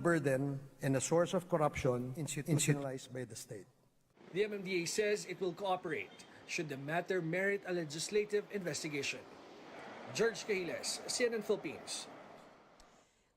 burden and a source of corruption institutionalized by the state. The MMDA says it will cooperate should the matter merit a legislative investigation. George Cahiles, CNN Philippines.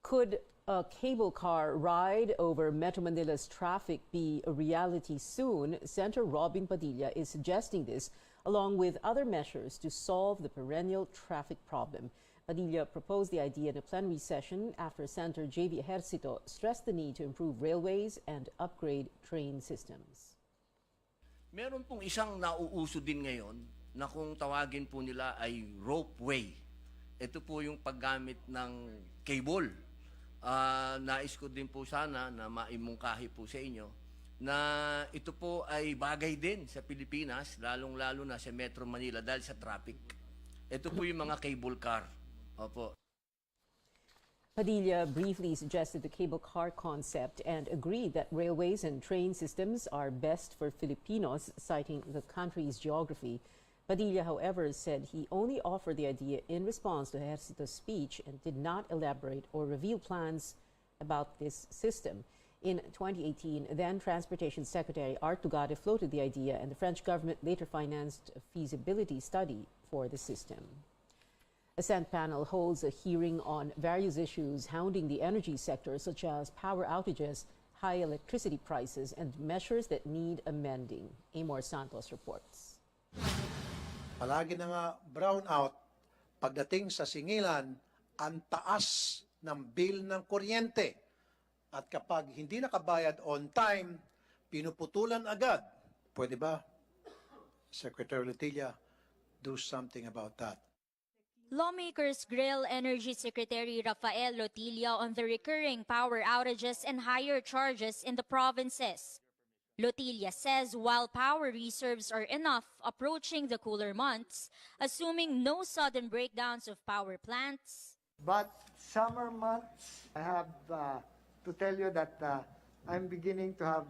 Could a cable car ride over Metro Manila's traffic be a reality soon? Senator Robin Padilla is suggesting this along with other measures to solve the perennial traffic problem. Padilla proposed the idea in a plenary session after Senator J.V. Ejercito stressed the need to improve railways and upgrade train systems. Meron pong isang nauuso din ngayon na kung tawagin po nila ay ropeway. Ito po yung paggamit ng cable. Nais ko din po sana na maimungkahi po sa inyo na ito po ay bagay din sa Pilipinas, lalong-lalo na sa Metro Manila dahil sa traffic. Ito po yung mga cable car. Opo. Padilla briefly suggested the cable car concept and agreed that railways and train systems are best for Filipinos, citing the country's geography. Padilla, however, said he only offered the idea in response to Ejercito's speech and did not elaborate or reveal plans about this system. In 2018, then Transportation Secretary Art Tugade floated the idea, and the French government later financed a feasibility study for the system. A Senate panel holds a hearing on various issues hounding the energy sector, such as power outages, high electricity prices, and measures that need amending. Amor Santos reports. Palagi na nga brownout pagdating sa singilan, ang taas ng bill ng kuryente. At kapag hindi nakabayad on time, pinuputulan agad. Pwede ba, Secretary Letilla, do something about that? Lawmakers grill Energy Secretary Rafael Lotilla on the recurring power outages and higher charges in the provinces. Lotilla says while power reserves are enough approaching the cooler months, assuming no sudden breakdowns of power plants. But summer months, I have to tell you that I'm beginning to have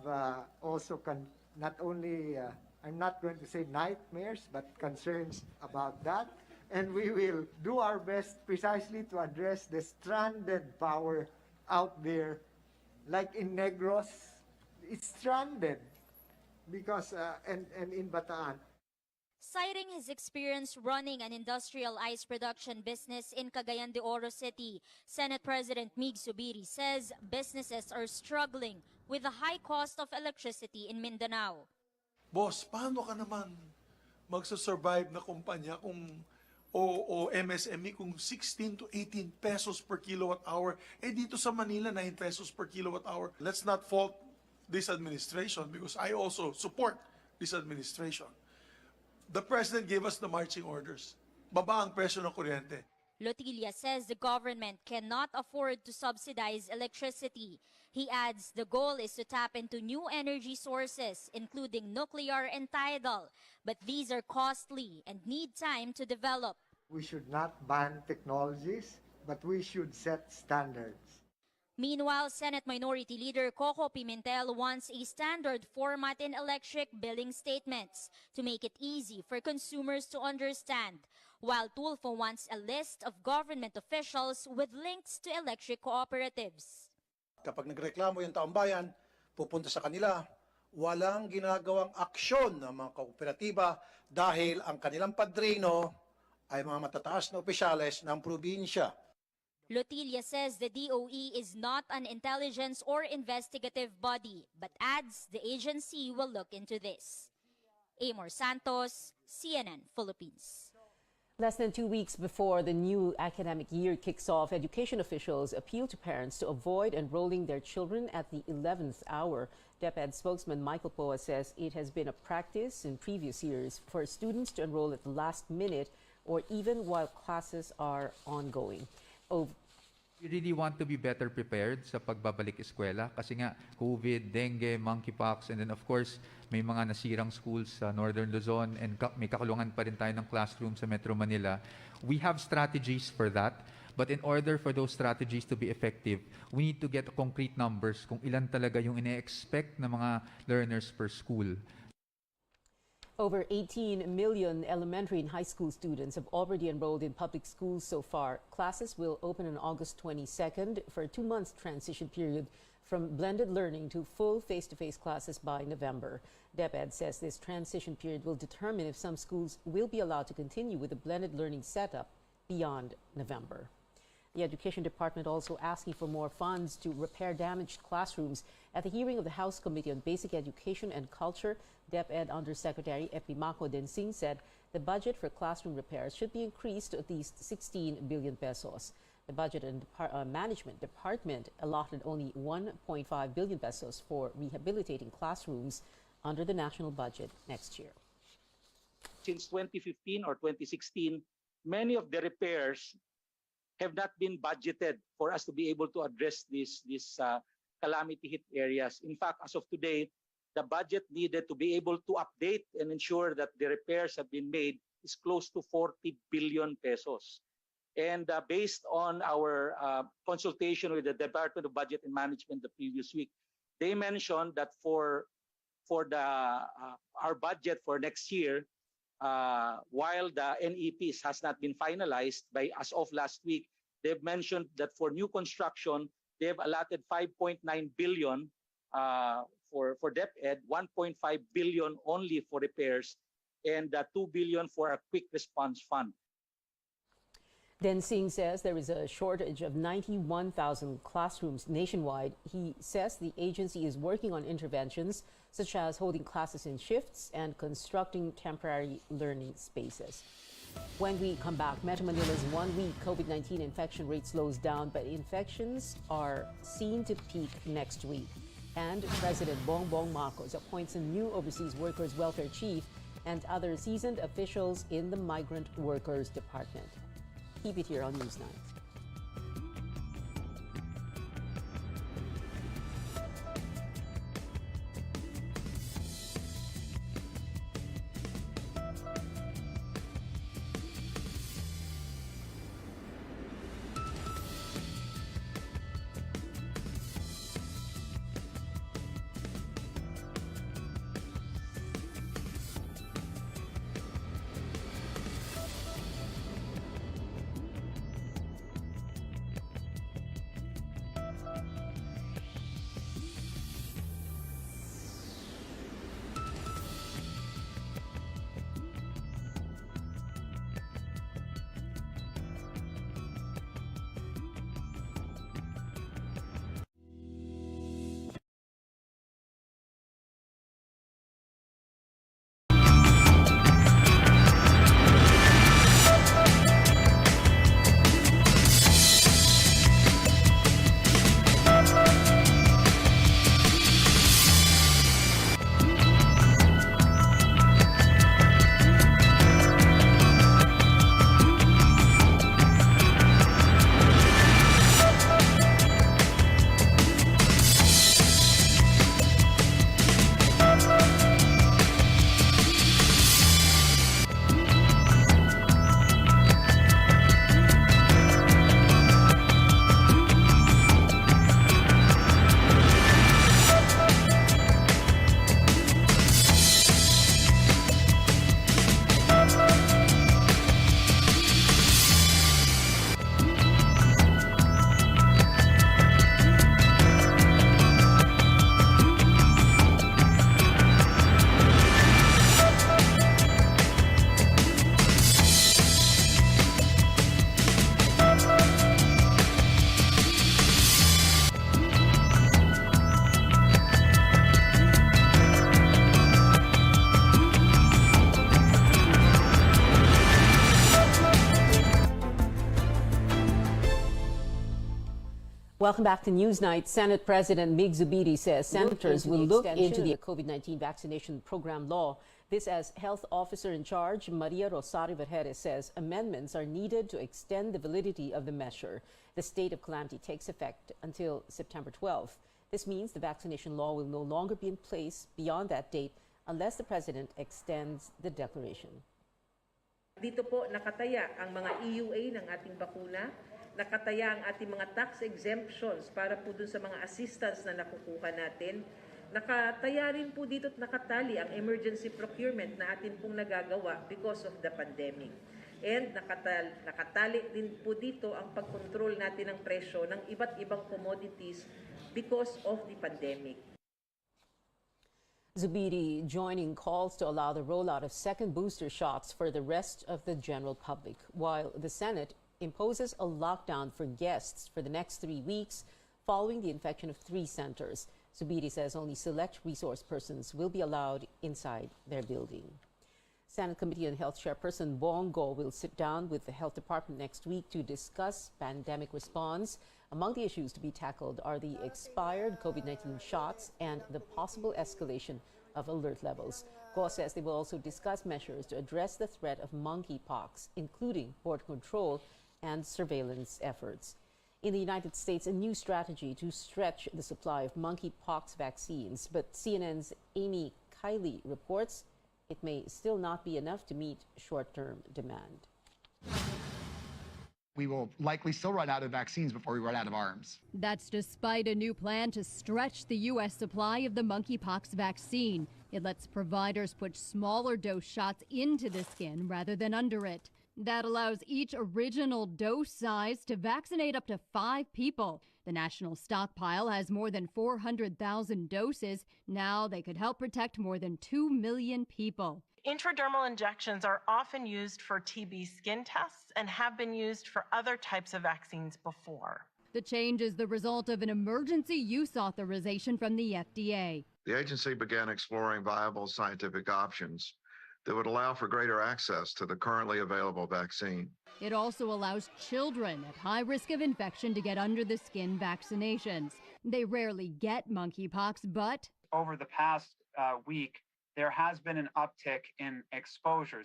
also not only, I'm not going to say nightmares, but concerns about that. And we will do our best precisely to address the stranded power out there. Like in Negros, it's stranded because, and in Bataan. Citing his experience running an industrial ice production business in Cagayan de Oro City, Senate President Mig Zubiri says businesses are struggling with the high cost of electricity in Mindanao. Boss, paano ka naman magsasurvive na kumpanya kung o MSME kung 16 to 18 pesos per kilowatt hour, dito sa Manila 9 pesos per kilowatt hour. Let's not fault this administration because I also support this administration. The President gave us the marching orders. Baba ang presyo ng kuryente. Lotilla says the government cannot afford to subsidize electricity. He adds the goal is to tap into new energy sources, including nuclear and tidal, but these are costly and need time to develop. We should not ban technologies, but we should set standards. Meanwhile, Senate Minority Leader Coco Pimentel wants a standard format in electric billing statements to make it easy for consumers to understand, while Tulfo wants a list of government officials with links to electric cooperatives. Kapag nagreklamo yung taong bayan, pupunta sa kanila, walang ginagawang aksyon ng mga kooperatiba dahil ang kanilang padrino ay mga matataas na opisyales ng probinsya. Lotilla says the DOE is not an intelligence or investigative body, but adds the agency will look into this. Amor Santos, CNN Philippines. Less than 2 weeks before the new academic year kicks off, education officials appeal to parents to avoid enrolling their children at the 11th hour. DepEd spokesman Michael Poa says it has been a practice in previous years for students to enroll at the last minute or even while classes are ongoing. We really want to be better prepared sa pagbabalik eskwela kasi nga COVID, dengue, monkeypox, and then of course may mga nasirang schools sa Northern Luzon and may kakulungan pa rin tayo ng classroom sa Metro Manila. We have strategies for that, but in order for those strategies to be effective, we need to get concrete numbers kung ilan talaga yung ine-expect na mga learners per school. Over 18 million elementary and high school students have already enrolled in public schools so far. Classes will open on August 22nd for a 2-month transition period from blended learning to full face-to-face classes by November. DepEd says this transition period will determine if some schools will be allowed to continue with the blended learning setup beyond November. The Education Department also asking for more funds to repair damaged classrooms. At the hearing of the House Committee on Basic Education and Culture, DepEd Undersecretary Epimaco Densing said the budget for classroom repairs should be increased to at least 16 billion pesos. The Budget and Management Department allotted only 1.5 billion pesos for rehabilitating classrooms under the national budget next year. Since 2015 or 2016, many of the repairs have not been budgeted for us to be able to address these calamity hit areas. In fact, as of today, the budget needed to be able to update and ensure that the repairs have been made is close to 40 billion pesos. And based on our consultation with the Department of Budget and Management the previous week, they mentioned that for our budget for next year, while the NEPs has not been finalized by as of last week, they've mentioned that for new construction, they have allotted 5.9 billion for DepEd, 1.5 billion only for repairs, and 2 billion for a quick response fund. Densing says there is a shortage of 91,000 classrooms nationwide. He says the agency is working on interventions such as holding classes in shifts and constructing temporary learning spaces. When we come back, Metro Manila's 1-week COVID-19 infection rate slows down, but infections are seen to peak next week. And President Bongbong Marcos appoints a new Overseas Workers Welfare Chief and other seasoned officials in the Migrant Workers Department. Keep it here on News 9. Welcome back to Newsnight. Senate President Mig Zubiri says senators will look into the COVID-19 vaccination program law. This as Health Officer in Charge Maria Rosario Vergeres says amendments are needed to extend the validity of the measure. The state of calamity takes effect until September 12th. This means the vaccination law will no longer be in place beyond that date unless the President extends the declaration. Dito po nakataya ang mga EUA ng ating bakuna, nakataya ang ating mga tax exemptions para po dun sa mga assistance na nakukuha natin. Nakataya rin po dito at nakatali ang emergency procurement na atin pong nagagawa because of the pandemic. And nakatali din po dito ang pagkontrol natin ng presyo ng iba't ibang commodities because of the pandemic. Zubiri joining calls to allow the rollout of second booster shots for the rest of the general public, while the Senate imposes a lockdown for guests for the next 3 weeks following the infection of 3 centers. Zubiri says only select resource persons will be allowed inside their building. Senate Committee on Health Chairperson Bongo will sit down with the Health Department next week to discuss pandemic response. Among the issues to be tackled are the expired COVID-19 shots and the possible escalation of alert levels. Go says they will also discuss measures to address the threat of monkeypox, including border control and surveillance efforts. In the United States, a new strategy to stretch the supply of monkeypox vaccines, but CNN's Amy Kiley reports it may still not be enough to meet short-term demand. We will likely still run out of vaccines before we run out of arms. That's despite a new plan to stretch the U.S. supply of the monkeypox vaccine. It lets providers put smaller dose shots into the skin rather than under it. That allows each original dose size to vaccinate up to 5 people. The national stockpile has more than 400,000 doses. Now they could help protect more than 2 million people. Intradermal injections are often used for TB skin tests and have been used for other types of vaccines before. The change is the result of an emergency use authorization from the FDA. The agency began exploring viable scientific options that would allow for greater access to the currently available vaccine. It also allows children at high risk of infection to get under the skin vaccinations. They rarely get monkeypox, but over the past week, there has been an uptick in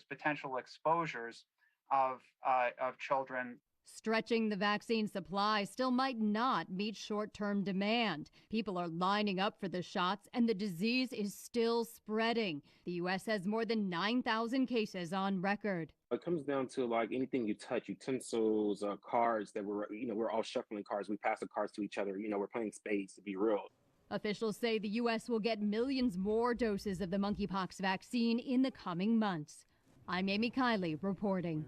potential exposures of children. Stretching the vaccine supply still might not meet short-term demand. People are lining up for the shots, and the disease is still spreading. The U.S. has more than 9,000 cases on record. It comes down to like anything you touch, utensils, cards that we're all shuffling cards. We pass the cards to each other. We're playing spades, to be real. Officials say the U.S. will get millions more doses of the monkeypox vaccine in the coming months. I'm Amy Kiley reporting.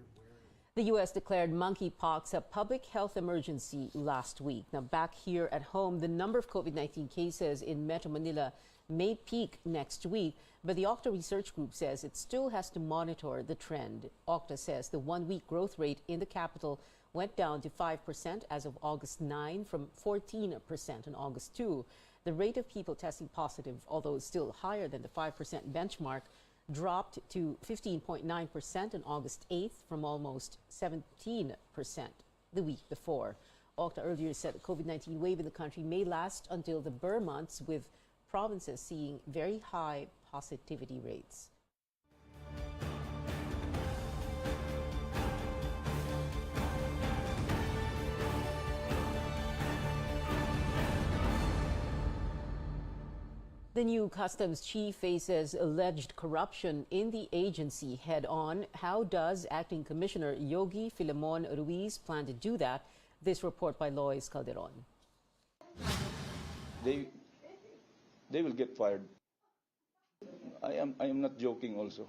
The U.S. declared monkeypox a public health emergency last week. Now, back here at home, the number of COVID-19 cases in Metro Manila may peak next week, but the Octa Research Group says it still has to monitor the trend. Octa says the one-week growth rate in the capital went down to 5% as of August 9 from 14% on August 2. The rate of people testing positive, although still higher than the 5% benchmark, dropped to 15.9% on August 8th from almost 17% the week before. Octa earlier said the COVID-19 wave in the country may last until the Burr months, with provinces seeing very high positivity rates. The new customs chief faces alleged corruption in the agency head-on. How does Acting Commissioner Yogi Filemon Ruiz plan to do that? This report by Lois Calderon. They will get fired. I am not joking also.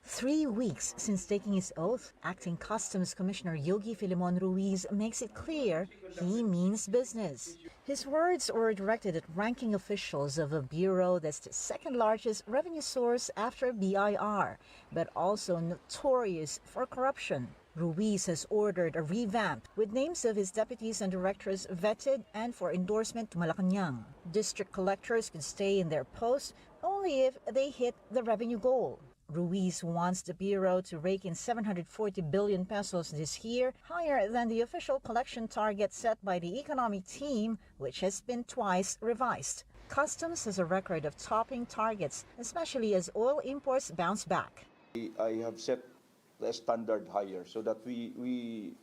3 weeks since taking his oath, Acting Customs Commissioner Yogi Filemon Ruiz makes it clear he means business. His words were directed at ranking officials of a bureau that's the second largest revenue source after BIR, but also notorious for corruption. Ruiz has ordered a revamp with names of his deputies and directors vetted and for endorsement to Malacanang. District collectors can stay in their posts only if they hit the revenue goal. Ruiz wants the Bureau to rake in 740 billion pesos this year, higher than the official collection target set by the economic team, which has been twice revised. Customs has a record of topping targets, especially as oil imports bounce back. I have set the standard higher so that we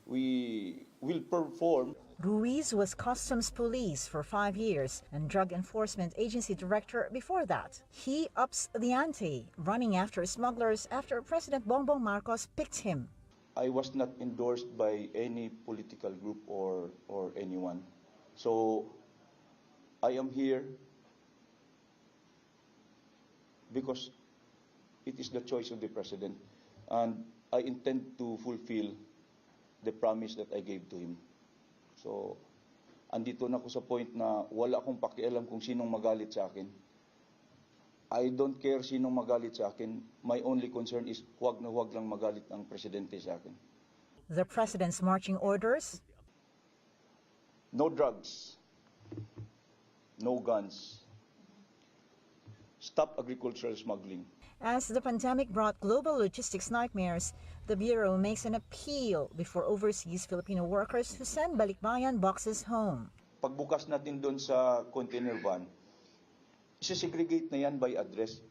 will perform. Ruiz was Customs Police for 5 years and Drug Enforcement Agency Director before that. He ups the ante, running after smugglers after President Bongbong Marcos picked him. I was not endorsed by any political group or anyone. So I am here because it is the choice of the President. And I intend to fulfill the promise that I gave to him. So, andito na ako sa point na wala akong pakialam kung sinong magalit sa akin. I don't care sinong magalit sa akin. My only concern is huwag na huwag lang magalit ang Presidente sa akin. The President's marching orders? No drugs. No guns. Stop agricultural smuggling. As the pandemic brought global logistics nightmares, the Bureau makes an appeal before overseas Filipino workers who send balikbayan boxes home. Pagbukas natin doon sa container van, isesegregate na yan by address.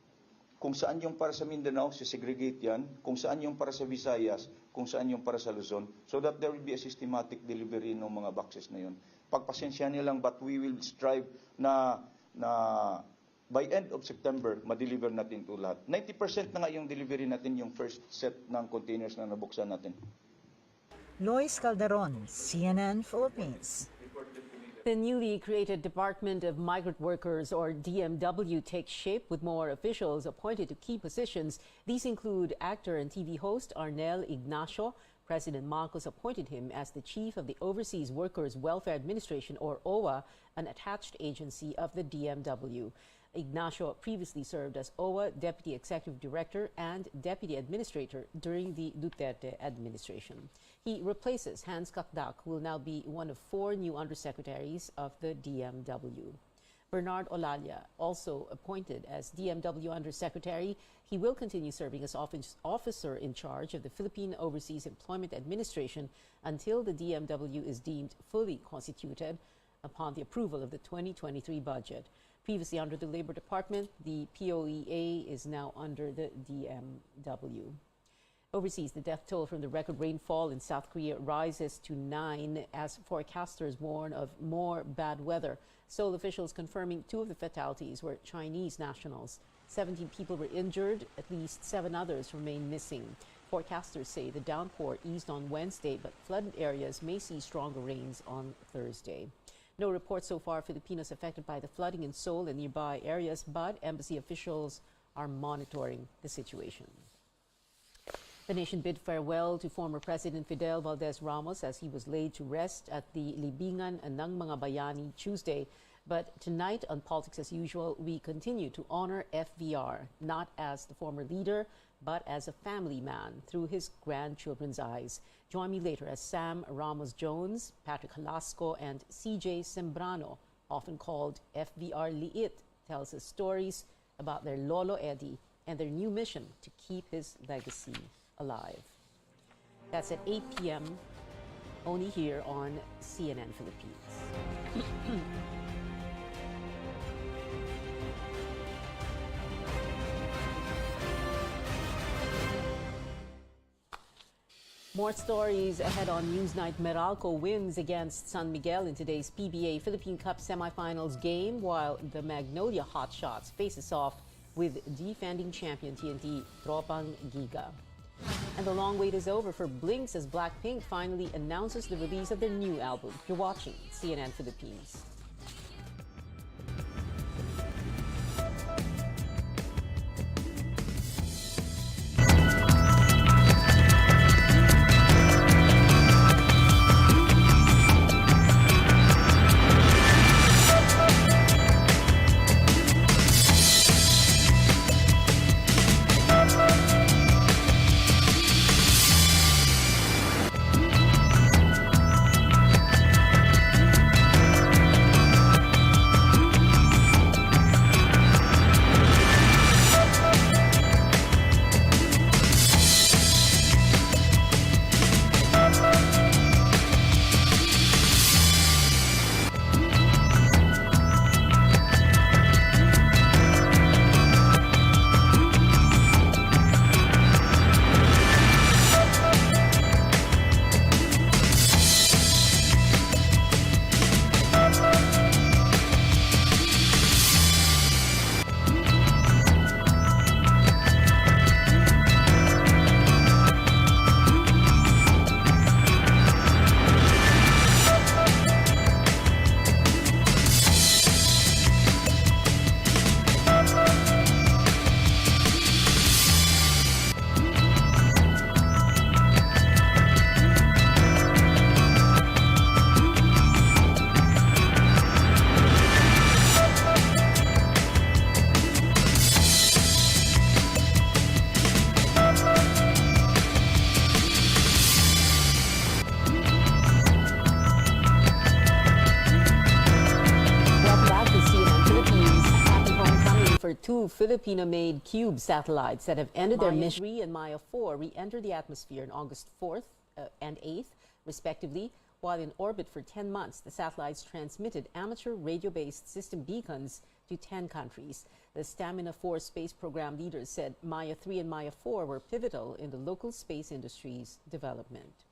Kung saan yung para sa Mindanao, sesegregate yan. Kung saan yung para sa Visayas, kung saan yung para sa Luzon. So that there will be a systematic delivery ng mga boxes na yun. Pagpasensya niyo lang, but we will strive na by end of September, ma-deliver natin ito lahat. 90% na nga yung delivery natin, yung first set ng containers na nabuksan natin. Lois Calderon, CNN Philippines. The newly created Department of Migrant Workers, or DMW, takes shape with more officials appointed to key positions. These include actor and TV host Arnel Ignacio. President Marcos appointed him as the chief of the Overseas Workers Welfare Administration, or OWA, an attached agency of the DMW. Ignacio previously served as OWA Deputy Executive Director and Deputy Administrator during the Duterte administration. He replaces Hans Kakdak, who will now be one of 4 new undersecretaries of the DMW. Bernard Olalia, also appointed as DMW Undersecretary, he will continue serving as officer in charge of the Philippine Overseas Employment Administration until the DMW is deemed fully constituted upon the approval of the 2023 budget. Previously under the Labor Department, the POEA is now under the DMW. Overseas, the death toll from the record rainfall in South Korea rises to 9 as forecasters warn of more bad weather. Seoul officials confirming 2 of the fatalities were Chinese nationals. 17 people were injured, at least 7 others remain missing. Forecasters say the downpour eased on Wednesday, but flooded areas may see stronger rains on Thursday. No reports so far of Filipinos affected by the flooding in Seoul and nearby areas, but embassy officials are monitoring the situation. The nation bid farewell to former President Fidel Valdez Ramos as he was laid to rest at the Libingan ng Mga Bayani Tuesday. But tonight on Politics as Usual, we continue to honor FVR, not as the former leader, but as a family man through his grandchildren's eyes. Join me later as Sam Ramos-Jones, Patrick Halasco, and CJ Sembrano, often called FVR Liit, tells us stories about their Lolo Eddie and their new mission to keep his legacy alive. That's at 8 p.m. only here on CNN Philippines. More stories ahead on Newsnight. Meralco wins against San Miguel in today's PBA Philippine Cup semifinals game, while the Magnolia Hotshots faces off with defending champion TNT Tropang Giga. And the long wait is over for Blinks as Blackpink finally announces the release of their new album. You're watching CNN Philippines. two Filipino-made Cube satellites that have ended their mission. Maya 3 and Maya 4 re-entered the atmosphere on August 4th and 8th, respectively. While in orbit for 10 months, the satellites transmitted amateur radio-based system beacons to 10 countries. The Stamina 4 space program leaders said Maya 3 and Maya 4 were pivotal in the local space industry's development.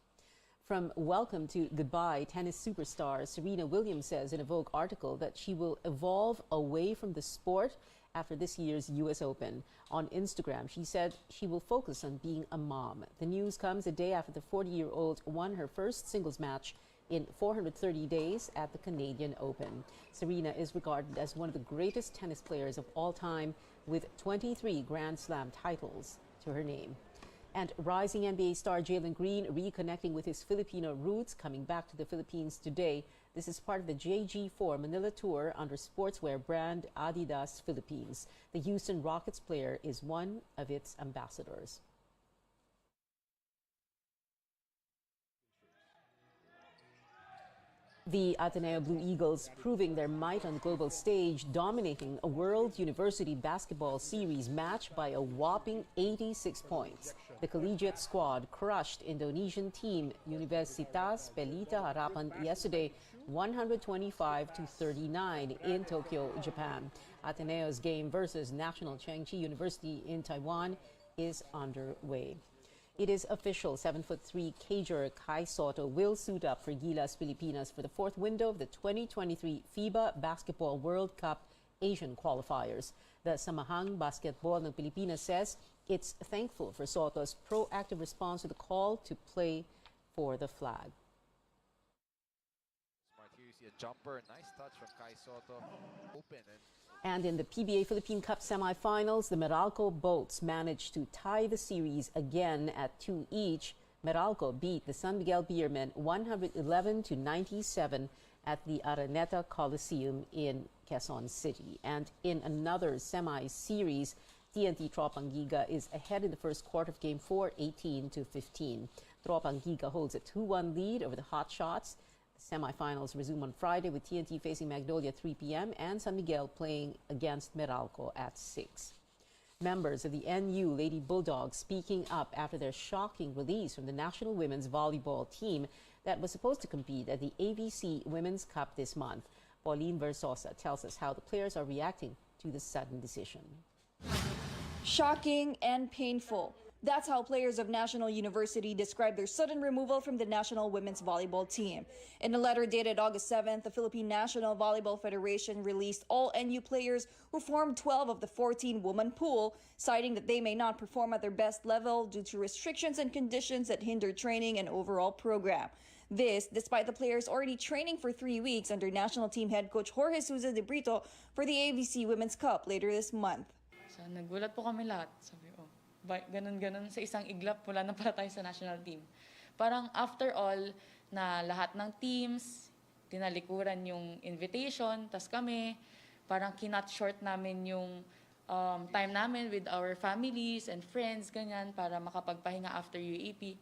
From welcome to goodbye, tennis superstar Serena Williams says in a Vogue article that she will evolve away from the sport after this year's U.S. Open. On Instagram, she said she will focus on being a mom. The news comes a day after the 40-year-old won her first singles match in 430 days at the Canadian Open. Serena is regarded as one of the greatest tennis players of all time, with 23 Grand Slam titles to her name. And rising NBA star Jalen Green reconnecting with his Filipino roots, coming back to the Philippines today. This is part of the JG4 Manila tour under sportswear brand Adidas Philippines. The Houston Rockets player is one of its ambassadors. The Ateneo Blue Eagles proving their might on the global stage, dominating a World University Basketball Series match by a whopping 86 points. The collegiate squad crushed Indonesian team Universitas Pelita Harapan yesterday 125-39 in Tokyo, Japan. Ateneo's game versus National Chengchi University in Taiwan is underway. It is official, 7'3" cager Kai Soto will suit up for Gilas Pilipinas for the fourth window of the 2023 FIBA Basketball World Cup Asian qualifiers. The Samahang Basketball ng Pilipinas says it's thankful for Soto's proactive response to the call to play for the flag. Here you see a jumper, nice touch from Kai Soto. Open And in the PBA Philippine Cup semifinals, the Meralco Bolts managed to tie the series again at 2 each. Meralco beat the San Miguel Beermen 111-97 at the Araneta Coliseum in Quezon City. And in another semi-series, TNT Tropang Giga is ahead in the first quarter of Game 4, 18-15. Tropang Giga holds a 2-1 lead over the Hot Shots. Semifinals resume on Friday with TNT facing Magnolia at 3 p.m. and San Miguel playing against Meralco at 6. Members of the NU Lady Bulldogs speaking up after their shocking release from the national women's volleyball team that was supposed to compete at the AVC Women's Cup this month. Pauline Versosa tells us how the players are reacting to the sudden decision. Shocking and painful. That's how players of National University described their sudden removal from the national women's volleyball team. In a letter dated August 7th, the Philippine National Volleyball Federation released all NU players who formed 12 of the 14-woman pool, citing that they may not perform at their best level due to restrictions and conditions that hinder training and overall program. This, despite the players already training for 3 weeks under national team head coach Jorge Souza de Brito for the AVC Women's Cup later this month. So, nagulat po kami lahat. Sabi, ganun-ganun sa isang iglap, wala na pala tayo sa national team. Parang after all, na lahat ng teams, tinalikuran yung invitation, tas kami, parang kinut short namin yung time namin with our families and friends, ganyan, para makapagpahinga after UAP,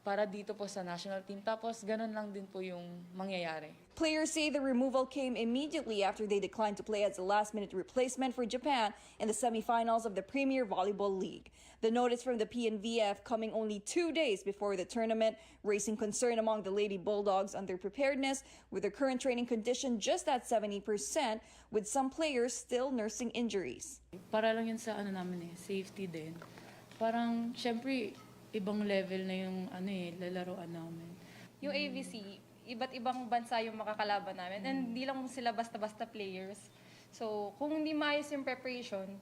para dito po sa national team. Tapos ganun lang din po yung mangyayari. Players say the removal came immediately after they declined to play as a last-minute replacement for Japan in the semifinals of the Premier Volleyball League. The notice from the PNVF coming only 2 days before the tournament, raising concern among the Lady Bulldogs on their preparedness with their current training condition just at 70%, with some players still nursing injuries. Para lang yun sa safety din. Parang, syempre, ibang level na yung lalaroan namin. Yung AVC, iba't ibang bansa yung makakalaban namin. And hindi lang sila basta-basta players. So, kung hindi maayos yung preparation,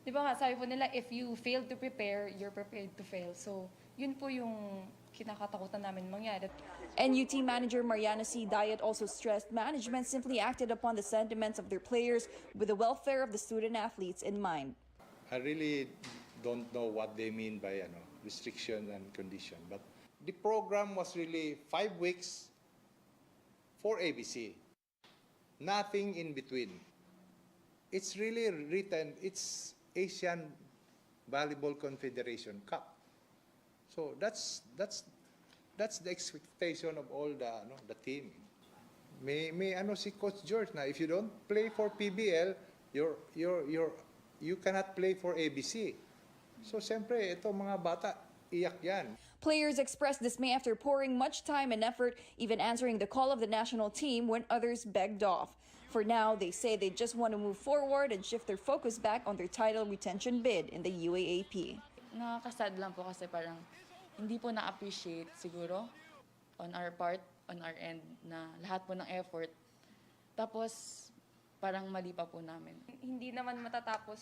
di ba nga, sabi po nila, if you fail to prepare, you're prepared to fail. So, yun po yung kinakatakutan namin mangyari. NU team manager Mariana C. Diet also stressed management simply acted upon the sentiments of their players with the welfare of the student athletes in mind. I really don't know what they mean by restriction and condition, but the program was really 5 weeks for ABC. Nothing in between. It's really written, it's Asian Volleyball Confederation Cup. So that's the expectation of all the team. May si Coach George na if you don't play for PBL, you're you cannot play for ABC. So siyempre, ito mga bata, iyak yan. Players expressed dismay after pouring much time and effort, even answering the call of the national team when others begged off. For now, they say they just want to move forward and shift their focus back on their title retention bid in the UAAP. Nakakasad lang po kasi parang hindi po na-appreciate siguro on our part, on our end, na lahat po ng effort. Tapos parang mali pa po namin. Hindi naman matatapos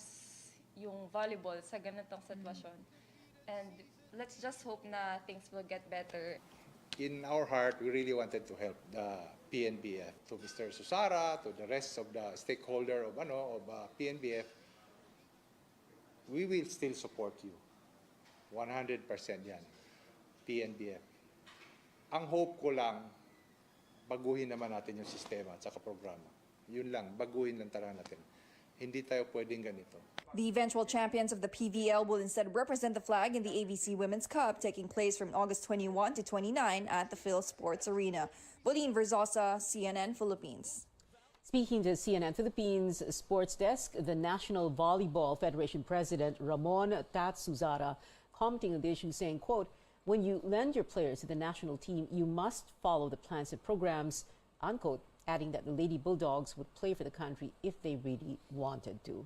yung volleyball sa ganitong sitwasyon. And let's just hope na things will get better. In our heart, we really wanted to help the PNBF. To Mr. Susara, to the rest of the stakeholder of PNBF, we will still support you. 100% yan. PNBF. Ang hope ko lang, baguhin naman natin yung sistema at saka programa. Yun lang, baguhin lang talaga natin. Hindi tayo pwedeng ganito. The eventual champions of the PVL will instead represent the flag in the ABC Women's Cup, taking place from August 21 to 29 at the Phil Sports Arena. Bolin Verzosa, CNN Philippines. Speaking to CNN Philippines Sports Desk, the National Volleyball Federation President Ramon Tatsuzara commenting on the issue, saying, quote, "When you lend your players to the national team, you must follow the plans and programs," unquote, adding that the Lady Bulldogs would play for the country if they really wanted to.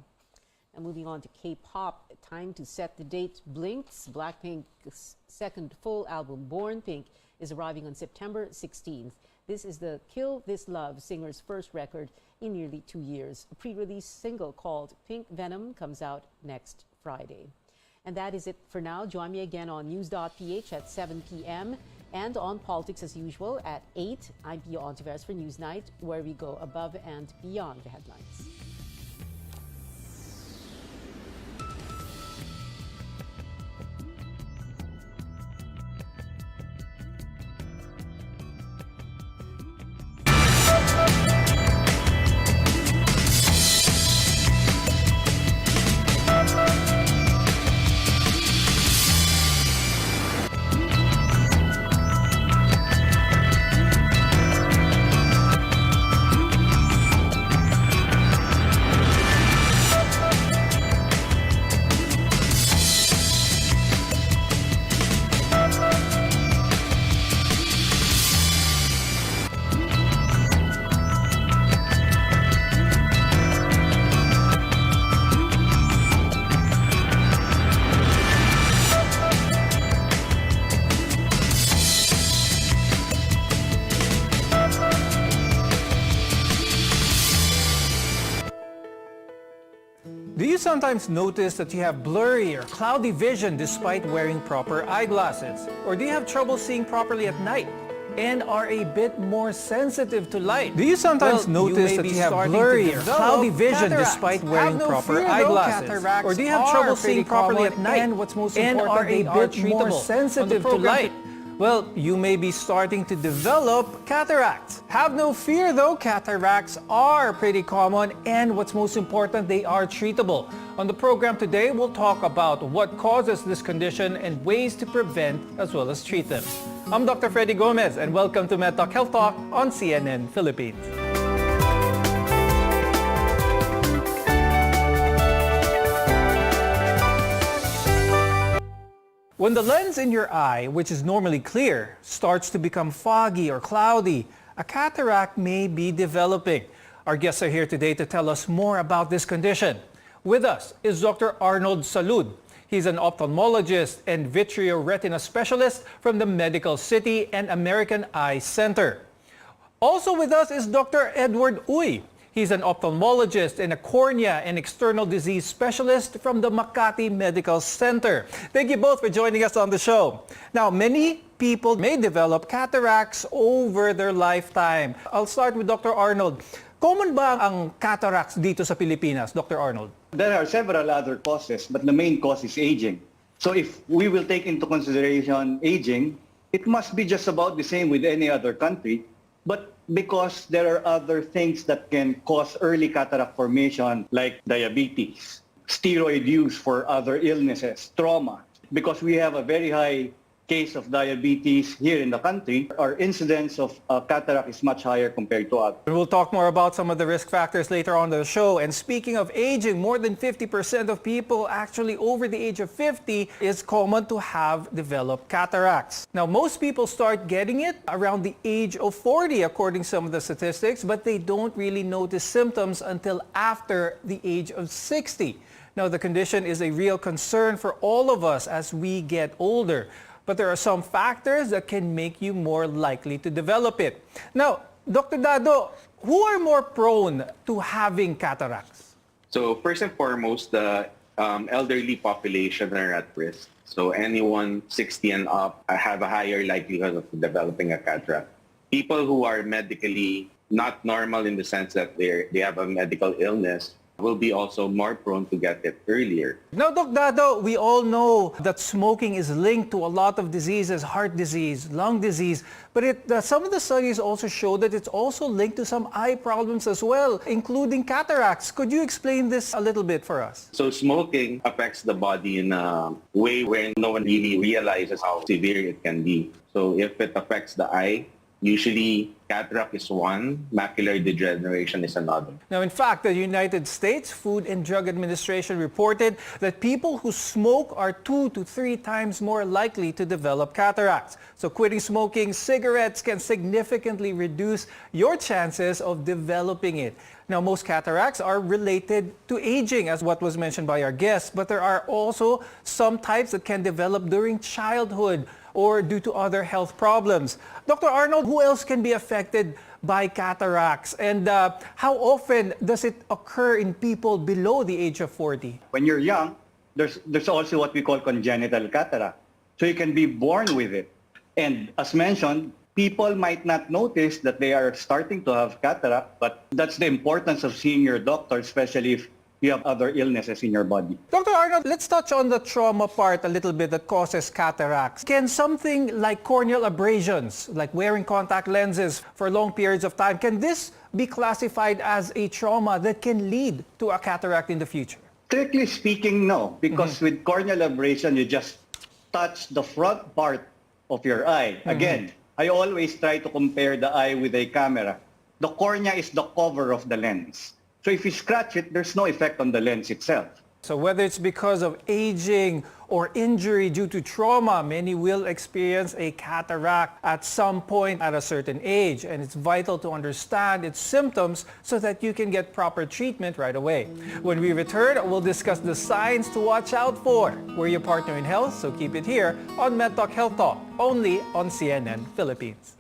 And moving on to K-pop, time to set the date. Blink's Blackpink's second full album, Born Pink, is arriving on September 16th. This is the Kill This Love singer's first record in nearly 2 years. A pre-release single called Pink Venom comes out next Friday. And that is it for now. Join me again on news.ph at 7 p.m. and on Politics as usual at 8. I'm Pia Hontiveros for Newsnight, where we go above and beyond the headlines. Do you sometimes notice that you have blurry or cloudy vision despite wearing proper eyeglasses? Or do you have trouble seeing properly at night and are a bit more sensitive to light? Do you sometimes notice that you have blurry or cloudy vision despite wearing proper eyeglasses? Or do you have trouble seeing properly at night and what's most important, they are more sensitive to light? Well, you may be starting to develop cataracts. Have no fear though, cataracts are pretty common and what's most important, they are treatable. On the program today, we'll talk about what causes this condition and ways to prevent as well as treat them. I'm Dr. Freddy Gomez and welcome to MedTalk Health Talk on CNN Philippines. When the lens in your eye, which is normally clear, starts to become foggy or cloudy, a cataract may be developing. Our guests are here today to tell us more about this condition. With us is Dr. Arnold Salud. He's an ophthalmologist and vitreoretina specialist from the Medical City and American Eye Center. Also with us is Dr. Edward Uy. He's an ophthalmologist and a cornea and external disease specialist from the Makati Medical Center. Thank you both for joining us on the show. Now, many people may develop cataracts over their lifetime. I'll start with Dr. Arnold. Common ba ang cataracts dito sa Pilipinas, Dr. Arnold? There are several other causes, but the main cause is aging. So if we will take into consideration aging, it must be just about the same with any other country. But because there are other things that can cause early cataract formation like diabetes, steroid use for other illnesses, trauma, because we have a very high case of diabetes here in the country, our incidence of cataract is much higher compared to others. We'll talk more about some of the risk factors later on in the show. And speaking of aging, more than 50% of people actually over the age of 50 is common to have developed cataracts. Now, most people start getting it around the age of 40, according to some of the statistics, but they don't really notice symptoms until after the age of 60. Now, the condition is a real concern for all of us as we get older. But there are some factors that can make you more likely to develop it. Now, Dr. Dado, who are more prone to having cataracts? So first and foremost, the elderly population are at risk. So anyone 60 and up have a higher likelihood of developing a cataract. People who are medically not normal in the sense that they have a medical illness will be also more prone to get it earlier. Now, Dr. Dado, we all know that smoking is linked to a lot of diseases, heart disease, lung disease, but some of the studies also show that it's also linked to some eye problems as well, including cataracts. Could you explain this a little bit for us? So smoking affects the body in a way where no one really realizes how severe it can be. So if it affects the eye, usually cataract is one, macular degeneration is another. Now, in fact, the United States Food and Drug Administration reported that people who smoke are 2 to 3 times more likely to develop cataracts. So quitting smoking cigarettes can significantly reduce your chances of developing it. Now, most cataracts are related to aging, as what was mentioned by our guests, but there are also some types that can develop during childhood or due to other health problems. Dr. Arnold, who else can be affected by cataracts, and how often does it occur in people below the age of 40? When you're young, there's also what we call congenital cataract. So you can be born with it. And as mentioned, people might not notice that they are starting to have cataract, but that's the importance of seeing your doctor, especially if you have other illnesses in your body. Dr. Arnold, let's touch on the trauma part a little bit that causes cataracts. Can something like corneal abrasions, like wearing contact lenses for long periods of time, can this be classified as a trauma that can lead to a cataract in the future? Strictly speaking, no, because with corneal abrasion, you just touch the front part of your eye. Again, I always try to compare the eye with a camera. The cornea is the cover of the lens. So if you scratch it, there's no effect on the lens itself. So whether it's because of aging or injury due to trauma, many will experience a cataract at some point at a certain age. And it's vital to understand its symptoms so that you can get proper treatment right away. When we return, we'll discuss the signs to watch out for. We're your partner in health, so keep it here on MedTalk Health Talk, only on CNN Philippines.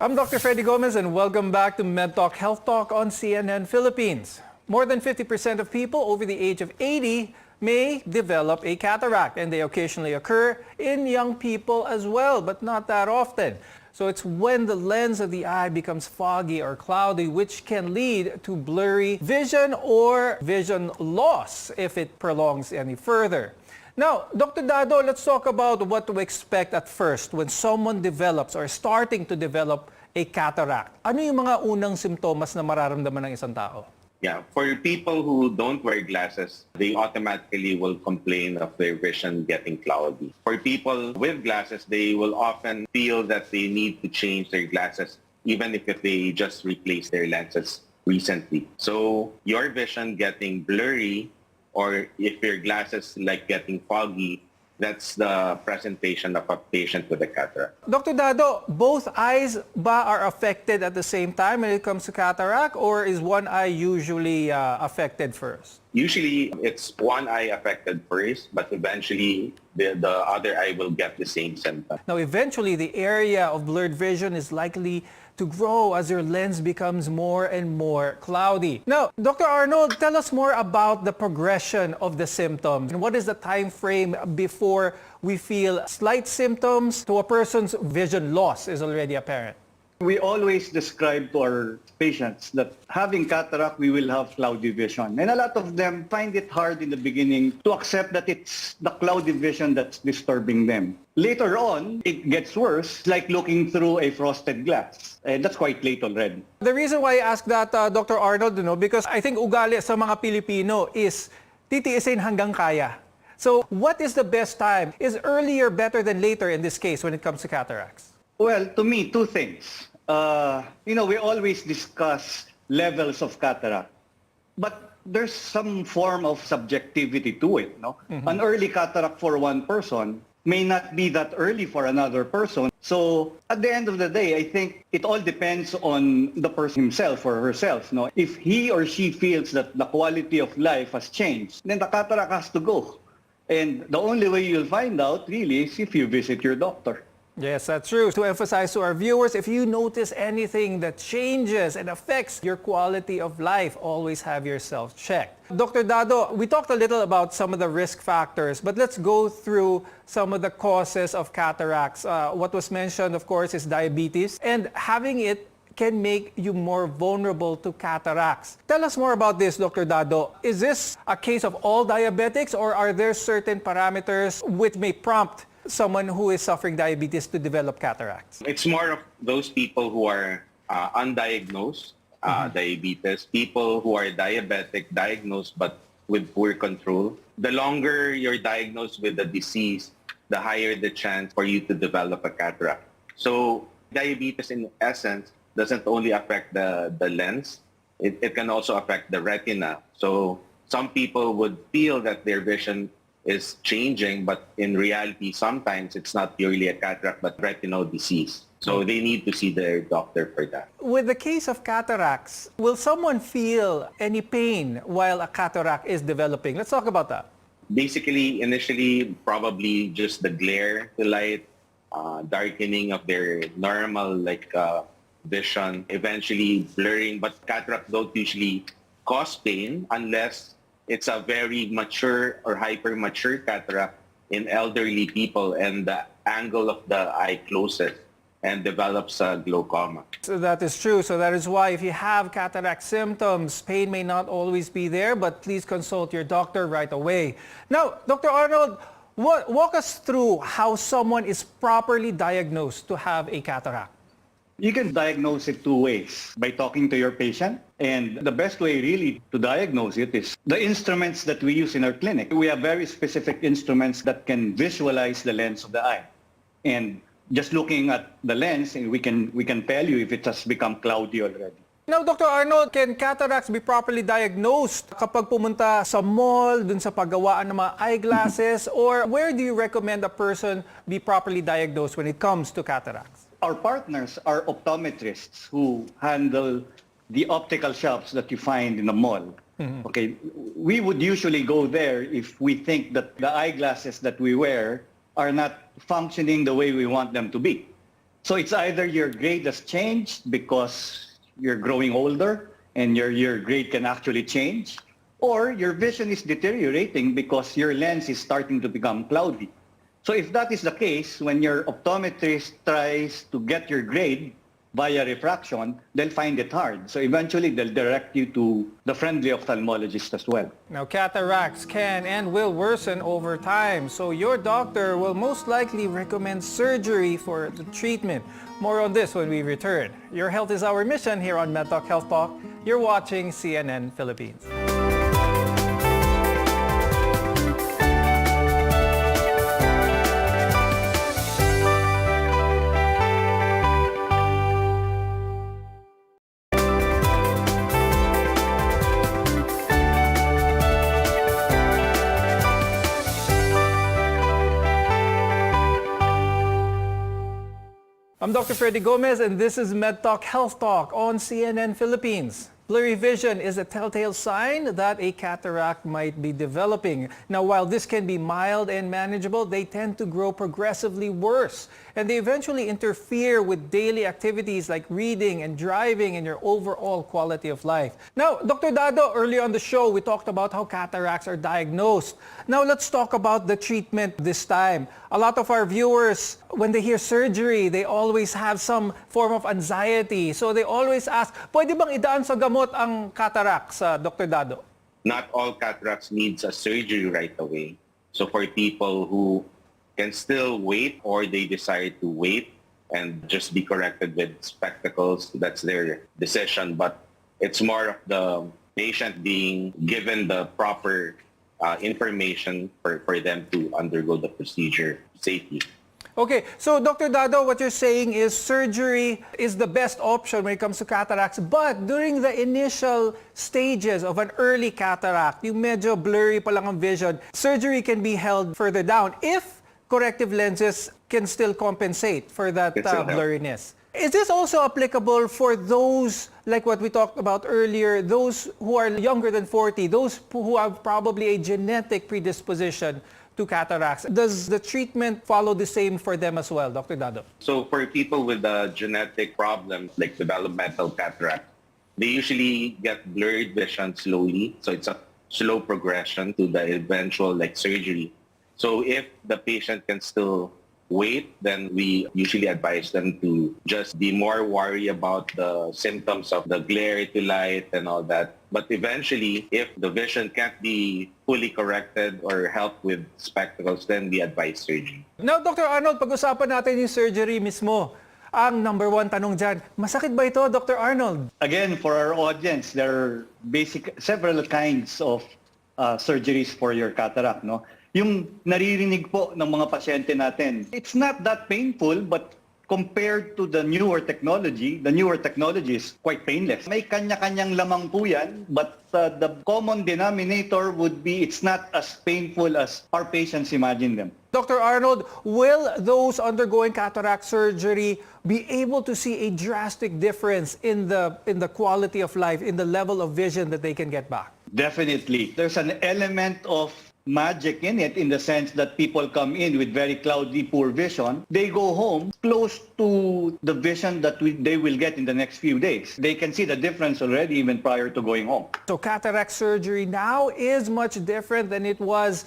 I'm Dr. Freddy Gomez and welcome back to MedTalk Health Talk on CNN Philippines. More than 50% of people over the age of 80 may develop a cataract, and they occasionally occur in young people as well, but not that often. So it's when the lens of the eye becomes foggy or cloudy, which can lead to blurry vision or vision loss if it prolongs any further. Now, Dr. Dado, let's talk about what to expect at first when someone develops or starting to develop a cataract. Ano yung mga unang simptomas na mararamdaman ng isang tao? Yeah, for people who don't wear glasses, they automatically will complain of their vision getting cloudy. For people with glasses, they will often feel that they need to change their glasses, even if they just replaced their lenses recently. So your vision getting blurry, or if your glasses like getting foggy, that's the presentation of a patient with a cataract. Dr. Dado, both eyes ba are affected at the same time when it comes to cataract, or is one eye usually affected first? Usually, it's one eye affected first, but eventually the other eye will get the same symptom. Now, eventually, the area of blurred vision is likely to grow as your lens becomes more and more cloudy. Now, Dr. Arnold, tell us more about the progression of the symptoms. And what is the time frame before we feel slight symptoms to a person's vision loss is already apparent? We always describe to our patients that having cataract, we will have cloudy vision. And a lot of them find it hard in the beginning to accept that it's the cloudy vision that's disturbing them. Later on, it gets worse, like looking through a frosted glass. And that's quite late already. The reason why I asked that, Dr. Arnold, because I think ugali sa mga Pilipino is titiisin hanggang kaya. So what is the best time? Is earlier better than later in this case when it comes to cataracts? Well, to me, two things. We always discuss levels of cataract, but there's some form of subjectivity to it. No? An early cataract for one person may not be that early for another person. So at the end of the day, I think it all depends on the person himself or herself. No? If he or she feels that the quality of life has changed, then the cataract has to go. And the only way you'll find out really is if you visit your doctor. Yes, that's true. To emphasize to our viewers, if you notice anything that changes and affects your quality of life, always have yourself checked. Dr. Dado, we talked a little about some of the risk factors, but let's go through some of the causes of cataracts. What was mentioned, of course, is diabetes, and having it can make you more vulnerable to cataracts. Tell us more about this, Dr. Dado. Is this a case of all diabetics, or are there certain parameters which may prompt someone who is suffering diabetes to develop cataracts? It's more of those people who are undiagnosed diabetes, people who are diabetic, diagnosed but with poor control. The longer you're diagnosed with the disease, the higher the chance for you to develop a cataract. So diabetes in essence doesn't only affect the lens, it can also affect the retina. So some people would feel that their vision is changing, but in reality, sometimes it's not purely a cataract, but retinal disease. So they need to see their doctor for that. With the case of cataracts, will someone feel any pain while a cataract is developing? Let's talk about that. Basically, initially, probably just the glare to light, darkening of their normal vision, eventually blurring, but cataract don't usually cause pain unless it's a very mature or hyper-mature cataract in elderly people and the angle of the eye closes and develops a glaucoma. So that is true. So that is why if you have cataract symptoms, pain may not always be there, but please consult your doctor right away. Now, Dr. Arnold, walk us through how someone is properly diagnosed to have a cataract. You can diagnose it two ways, by talking to your patient. And the best way really to diagnose it is the instruments that we use in our clinic. We have very specific instruments that can visualize the lens of the eye. And just looking at the lens, we can tell you if it has become cloudy already. Now, Dr. Arnold, can cataracts be properly diagnosed kapag pumunta sa mall, dun sa paggawaan ng mga eyeglasses, or where do you recommend a person be properly diagnosed when it comes to cataracts? Our partners are optometrists who handle the optical shops that you find in the mall. Okay, we would usually go there if we think that the eyeglasses that we wear are not functioning the way we want them to be. So it's either your grade has changed because you're growing older and your grade can actually change, or your vision is deteriorating because your lens is starting to become cloudy. So if that is the case, when your optometrist tries to get your grade via refraction, they'll find it hard. So eventually, they'll direct you to the friendly ophthalmologist as well. Now, cataracts can and will worsen over time, so your doctor will most likely recommend surgery for the treatment. More on this when we return. Your health is our mission here on MedTalk Health Talk. You're watching CNN Philippines. I'm Dr. Freddy Gomez, and this is MedTalk Health Talk on CNN Philippines. Blurry vision is a telltale sign that a cataract might be developing. Now, while this can be mild and manageable, they tend to grow progressively worse, and they eventually interfere with daily activities like reading and driving and your overall quality of life. Now, Dr. Dado, earlier on the show, we talked about how cataracts are diagnosed. Now, let's talk about the treatment this time. A lot of our viewers, when they hear surgery, they always have some form of anxiety. So they always ask, pwede bang idaan sa gamot ang cataracts, Dr. Dado? Not all cataracts needs a surgery right away. So for people who can still wait or they decide to wait and just be corrected with spectacles, that's their decision. But it's more of the patient being given the proper information for them to undergo the procedure safely. Okay, so Dr. Dado, what you're saying is surgery is the best option when it comes to cataracts, but during the initial stages of an early cataract, yung medyo blurry pa lang ang vision, surgery can be held further down if corrective lenses can still compensate for that blurriness. Is this also applicable for those, like what we talked about earlier, those who are younger than 40, those who have probably a genetic predisposition to cataracts? Does the treatment follow the same for them as well, Dr. Dado? So for people with a genetic problem like developmental cataract, they usually get blurred vision slowly. So it's a slow progression to the eventual surgery. So if the patient can still wait, then we usually advise them to just be more worried about the symptoms of the glare to light and all that. But eventually, if the vision can't be fully corrected or helped with spectacles, then we advise surgery. Now, Dr. Arnold, pag-usapan natin yung surgery mismo. Ang number one tanong dyan, masakit ba ito, Dr. Arnold? Again, for our audience, there are several kinds of surgeries for your cataract, no? Yung naririnig po ng mga pasyente natin, it's not that painful, but compared to the newer technology is quite painless. May kanya-kanyang lamang po yan, but the common denominator would be it's not as painful as our patients imagine them. Dr. Arnold, will those undergoing cataract surgery be able to see a drastic difference in the quality of life, in the level of vision that they can get back? Definitely. There's an element of magic in it, in the sense that people come in with very cloudy, poor vision. They go home close to the vision that they will get in the next few days. They can see the difference already even prior to going home. So cataract surgery now is much different than it was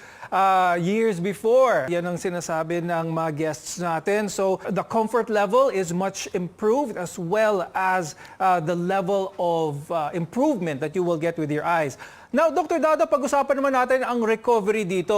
years before. Yan ang sinasabi ng mga guests natin. So the comfort level is much improved, as well as the level of improvement that you will get with your eyes. Now, Dr. Dado, pag-usapan naman natin ang recovery dito.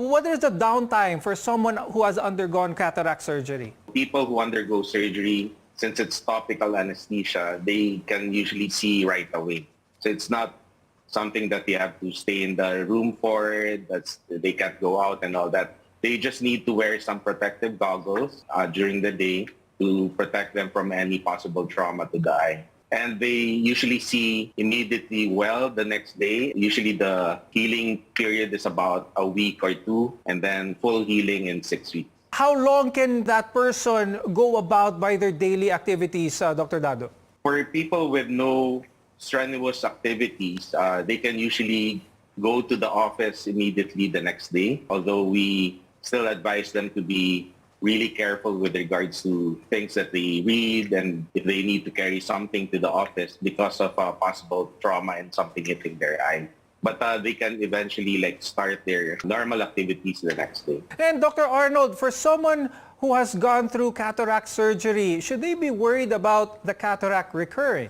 What is the downtime for someone who has undergone cataract surgery? People who undergo surgery, since it's topical anesthesia, they can usually see right away. So it's not something that they have to stay in the room for, they can't go out and all that. They just need to wear some protective goggles during the day to protect them from any possible trauma to the eye. And they usually see immediately well the next day. Usually the healing period is about a week or two, and then full healing in 6 weeks. How long can that person go about by their daily activities, Dr. Dado? For people with no strenuous activities, they can usually go to the office immediately the next day, although we still advise them to be really careful with regards to things that they read and if they need to carry something to the office because of possible trauma and something hitting their eye. But they can eventually start their normal activities the next day. And Dr. Arnold, for someone who has gone through cataract surgery, should they be worried about the cataract recurring?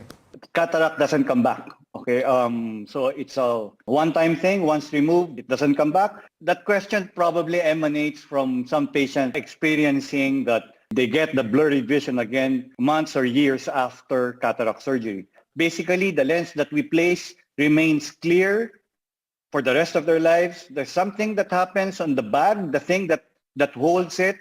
Cataract doesn't come back. Okay, so it's a one-time thing. Once removed, it doesn't come back. That question probably emanates from some patients experiencing that they get the blurry vision again months or years after cataract surgery. Basically, the lens that we place remains clear for the rest of their lives. There's something that happens on the bag, the thing that holds it,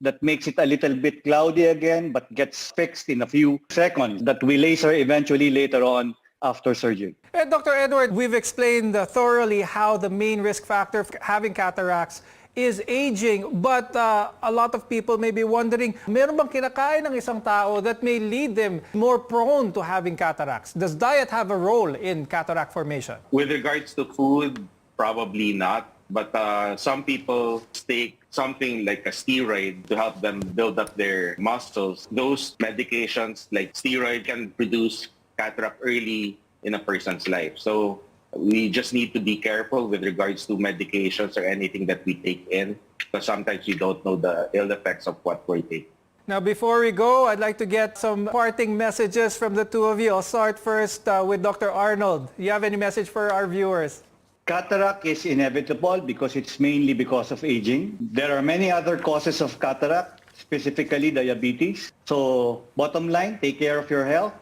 that makes it a little bit cloudy again, but gets fixed in a few seconds, that we laser eventually later on after surgery. And Dr. Edward, we've explained thoroughly how the main risk factor of having cataracts is aging, but a lot of people may be wondering, meron bang kinakain ng isang tao that may lead them more prone to having cataracts? Does diet have a role in cataract formation? With regards to food, probably not. But some people take something like a steroid to help them build up their muscles. Those medications like steroid can produce cataract early in a person's life. So we just need to be careful with regards to medications or anything that we take in, because sometimes we don't know the ill effects of what we're taking. Now, before we go, I'd like to get some parting messages from the two of you. I'll start first with Dr. Arnold. Do you have any message for our viewers? Cataract is inevitable because it's mainly because of aging. There are many other causes of cataract, specifically diabetes. So bottom line, take care of your health.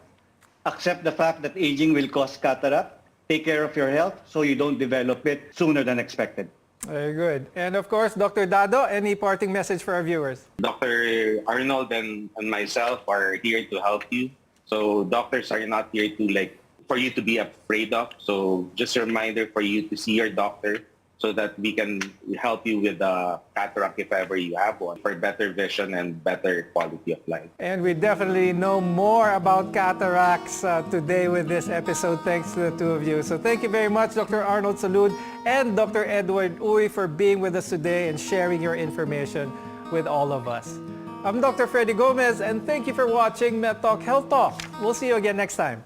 Accept the fact that aging will cause cataract. Take care of your health so you don't develop it sooner than expected. Very good. And of course, Dr. Dado, any parting message for our viewers? Dr. Arnold and myself are here to help you. So doctors are not here to for you to be afraid of. So just a reminder for you to see your doctor so that we can help you with cataract if ever you have one, for better vision and better quality of life. And we definitely know more about cataracts today with this episode, thanks to the two of you. So thank you very much, Dr. Arnold Salud and Dr. Edward Uy, for being with us today and sharing your information with all of us. I'm Dr. Freddy Gomez, and thank you for watching Med Talk Health Talk. We'll see you again next time.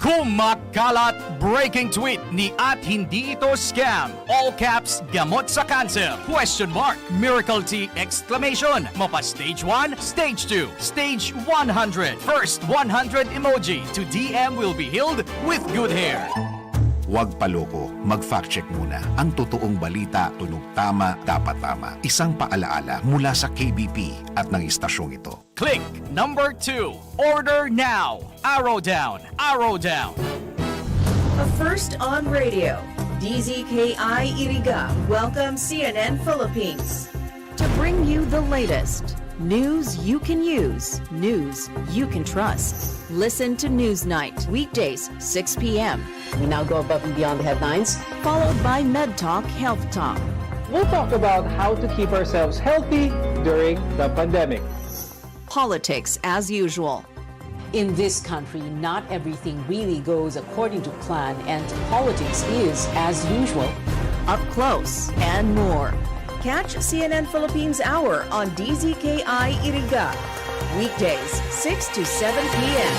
Kumakalat breaking tweet ni at hindi ito scam. All caps, gamot sa cancer. Question mark. Miracle tea exclamation. Mapa stage 1, stage 2, stage 100. First 100 emoji to DM will be healed with good hair. Huwag paloko, mag-fact check muna. Ang totoong balita, tunog tama, dapat tama. Isang paalaala mula sa KBP at ng istasyong ito. Click number 2. Order now. Arrow down. Arrow down. A first on radio, DZKI-IRIGA welcomes CNN Philippines to bring you the latest. News you can use, news you can trust. Listen to Newsnight, weekdays, 6 p.m. We now go above and beyond the headlines. Followed by Med Talk, Health Talk. We'll talk about how to keep ourselves healthy during the pandemic. Politics as usual. In this country, not everything really goes according to plan, and politics is, as usual, Up close and more. Catch CNN Philippines Hour on DZKI-IRIGA. Weekdays, 6 to 7 p.m.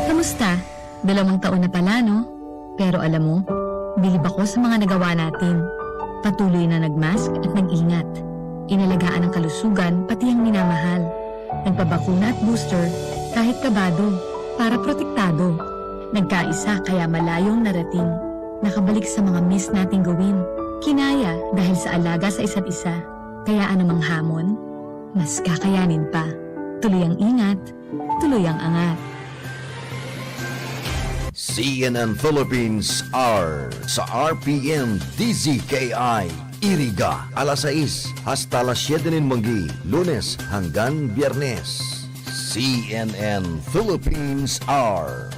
Kamusta? 2 taon na pala, no? Pero alam mo, bilib ako sa mga nagawa natin. Patuloy na nagmask at nag-ingat. Inalagaan ang kalusugan, pati ang minamahal. Nagpabakuna at booster, kahit kabado, para protektado. Nagkaisa kaya malayong narating. Nakabalik sa mga miss nating gawin. Kinaya dahil sa alaga sa isa't isa. Kaya anumang hamon, mas kakayanin pa. Tuloy ang ingat, tuloy ang angat. CNN Philippines Hour sa RPN DZKI-IRIGA alas 6 hasta las 7 ng manggi, Lunes hanggang Biyernes. CNN Philippines Hour.